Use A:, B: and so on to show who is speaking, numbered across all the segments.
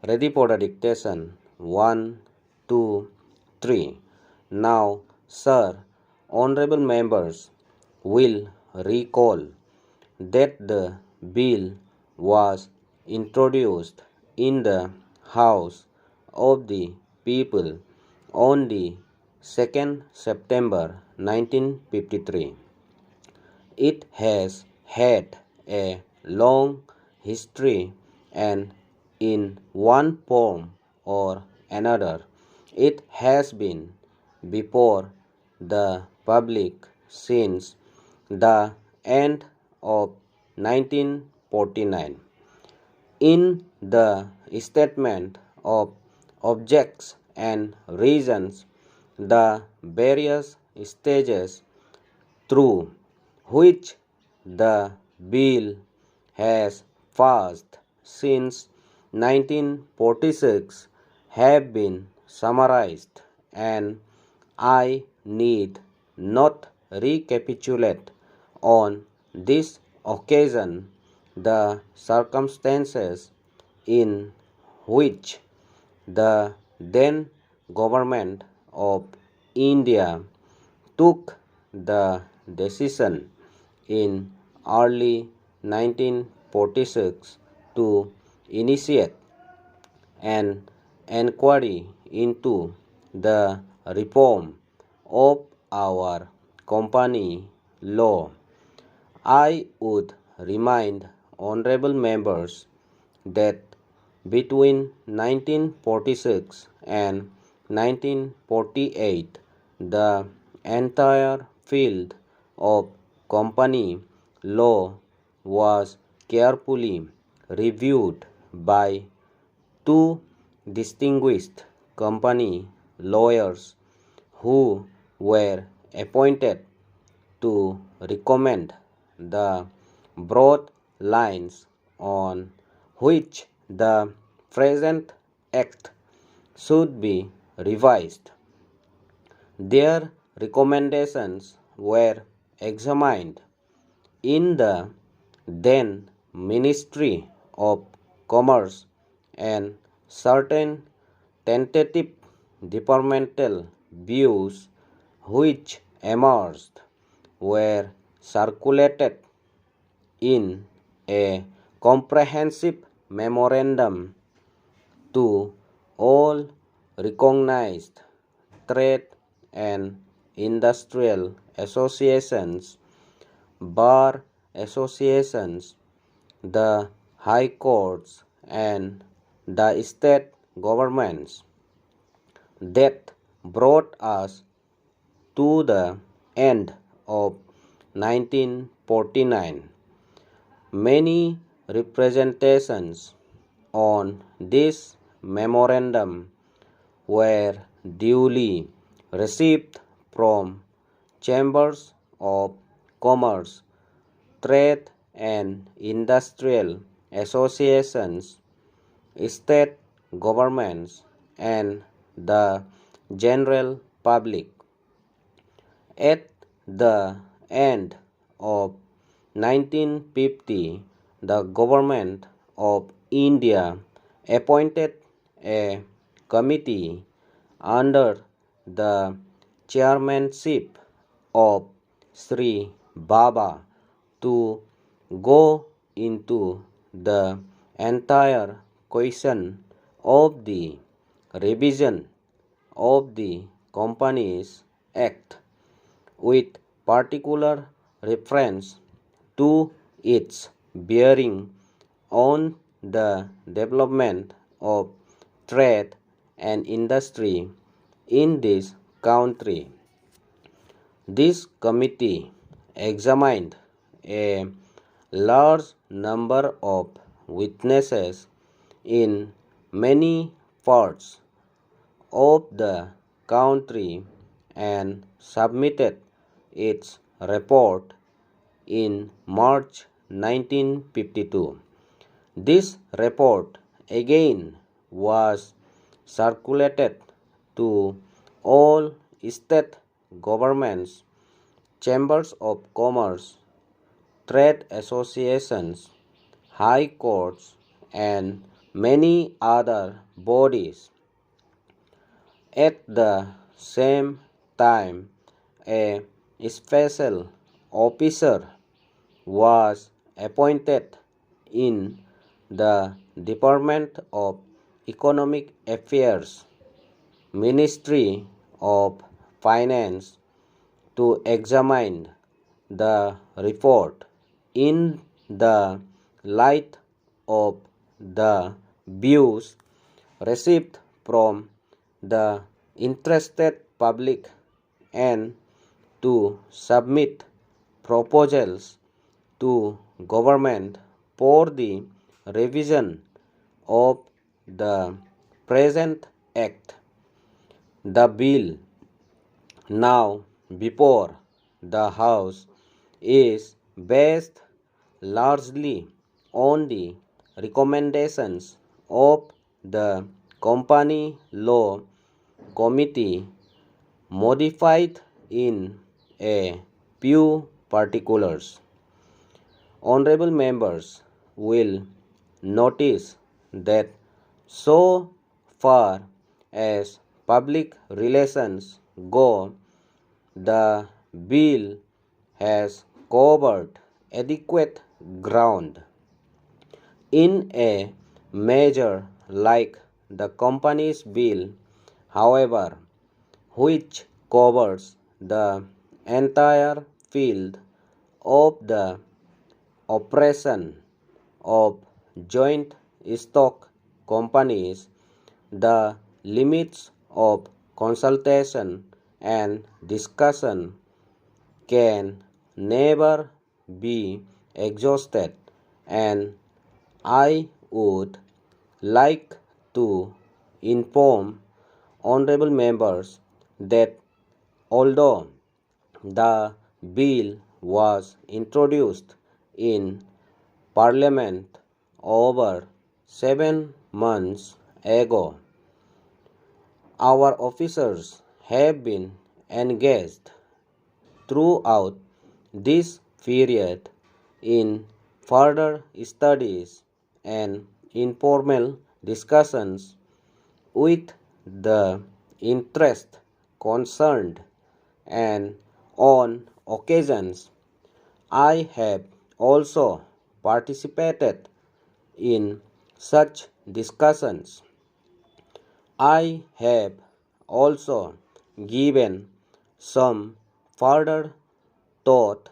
A: Ready for the dictation. 1, 2, 3. Now, sir, honorable members will recall that the bill was introduced in the House of the People on the 2nd September 1953. It has had a long history, and in one form or another it has been before the public since the end of 1949. In the statement of objects and reasons, the various stages through which the bill has passed since 1946 have been summarized, and I need not recapitulate on this occasion the circumstances in which the then government of India took the decision in early 1946 to initiate an inquiry into the reform of our company law. I would remind honorable members that between 1946 and 1948, the entire field of company law was carefully reviewed by two distinguished company lawyers who were appointed to recommend the broad lines on which the present Act should be revised. Their recommendations were examined in the then Ministry of Commerce, and certain tentative departmental views which emerged were circulated in a comprehensive memorandum to all recognized trade and industrial associations, bar associations, the high courts, and the state governments. That brought us to the end of 1949. Many representations on this memorandum were duly received from chambers of commerce, trade and industrial associations, state governments, and the general public. At the end of 1950, the government of India appointed a committee under the chairmanship of Sri Baba to go into the entire question of the revision of the Companies Act, with particular reference to its bearing on the development of trade and industry in this country. This committee examined a large number of witnesses in many parts of the country and submitted its report in March 1952. This report again was circulated to all state governments, chambers of commerce, trade associations, high courts, and many other bodies. At the same time, a special officer was appointed in the Department of Economic Affairs, Ministry of Finance, to examine the report in the light of the views received from the interested public and to submit proposals to government for the revision of the present act. The bill now before the House is based largely on the recommendations of the Company Law Committee, modified in a few particulars. Honorable members will notice that so far as public relations go, the bill has covered adequate ground. In a measure like the Companies Bill, however, which covers the entire field of the operation of joint stock companies, the limits of consultation and discussion can never be exhausted, and I would like to inform honorable members that although the bill was introduced in Parliament over 7 months ago, our officers have been engaged throughout this period in further studies and informal discussions with the interest concerned, and on occasions I have also participated in such discussions. I have also given some further thought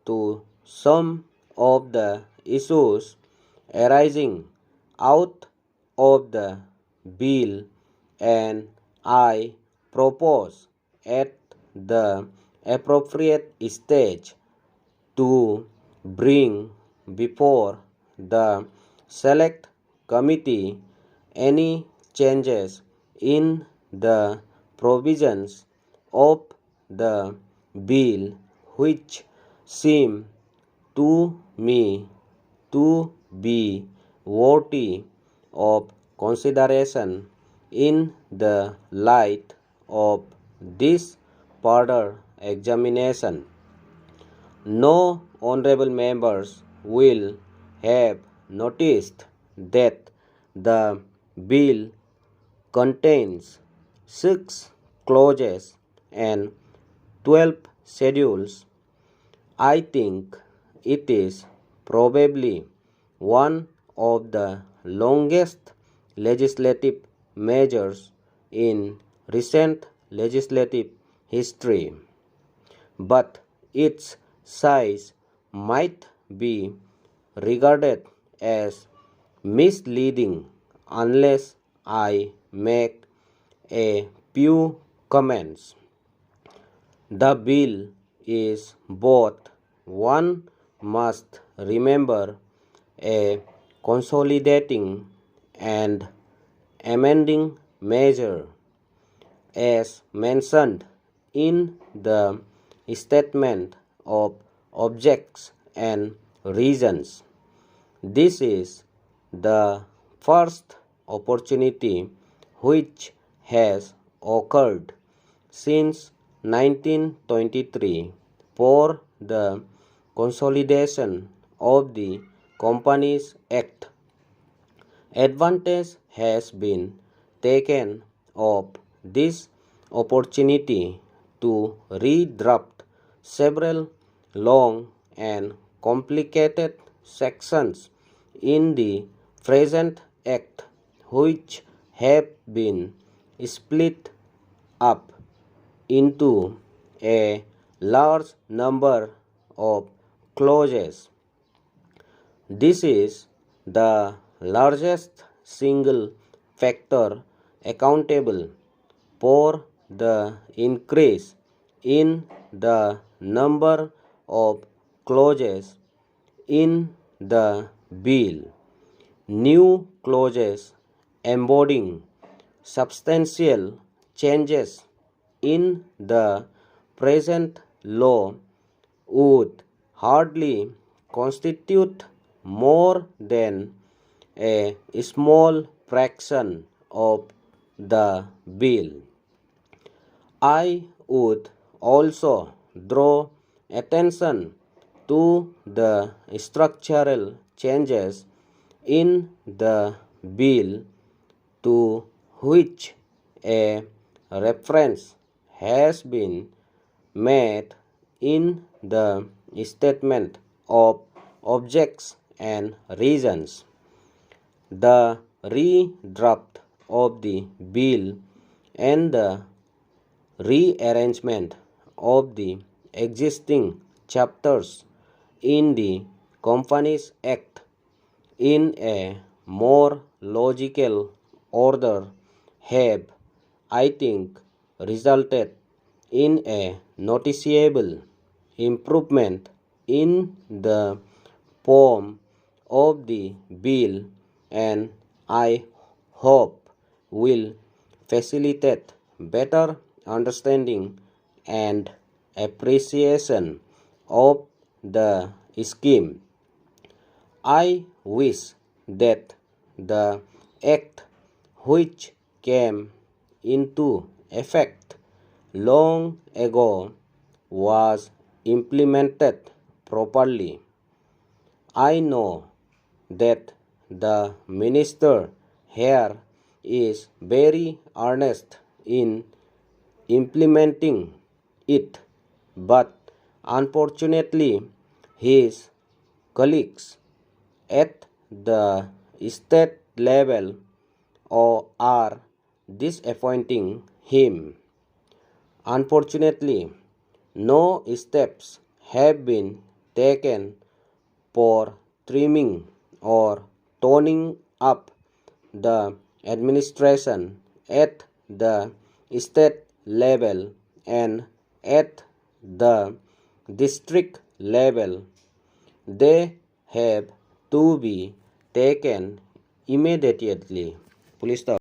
A: to some of the issues arising out of the bill, and I propose at the appropriate stage to bring before the select committee any changes in the provisions of the bill which seem to me to be worthy of consideration in the light of this further examination. No honorable members will have noticed that the bill contains 6 clauses and 12 schedules. I think it is probably one of the longest legislative measures in recent legislative history, but its size might be regarded as misleading unless I make a few comments. The bill is both, one must remember, a consolidating and amending measure, as mentioned in the statement of objects and reasons. This is the first opportunity which has occurred since 1923 for the consolidation of the Companies Act. Advantage has been taken of this opportunity to redraft several long and complicated sections in the present Act, which have been split up into a large number of clauses. This is the largest single factor accountable for the increase in the number of clauses in the bill. New clauses embodying substantial changes in the present law would hardly constitute more than a small fraction of the bill. I would also draw attention to the structural changes in the bill to which a reference has been made in the statement of objects and reasons. The redraft of the bill and the rearrangement of the existing chapters in the Companies Act in a more logical order have, I think, resulted in a noticeable improvement in the form of the bill, and I hope will facilitate better understanding and appreciation of the scheme. I wish that the Act, which came into effect long ago, was implemented properly. I know that the minister here is very earnest in implementing it, but unfortunately his colleagues at the state level are disappointing him. Unfortunately, no steps have been taken for trimming or toning up the administration at the state level and at the district level. They have to be taken immediately. Full stop.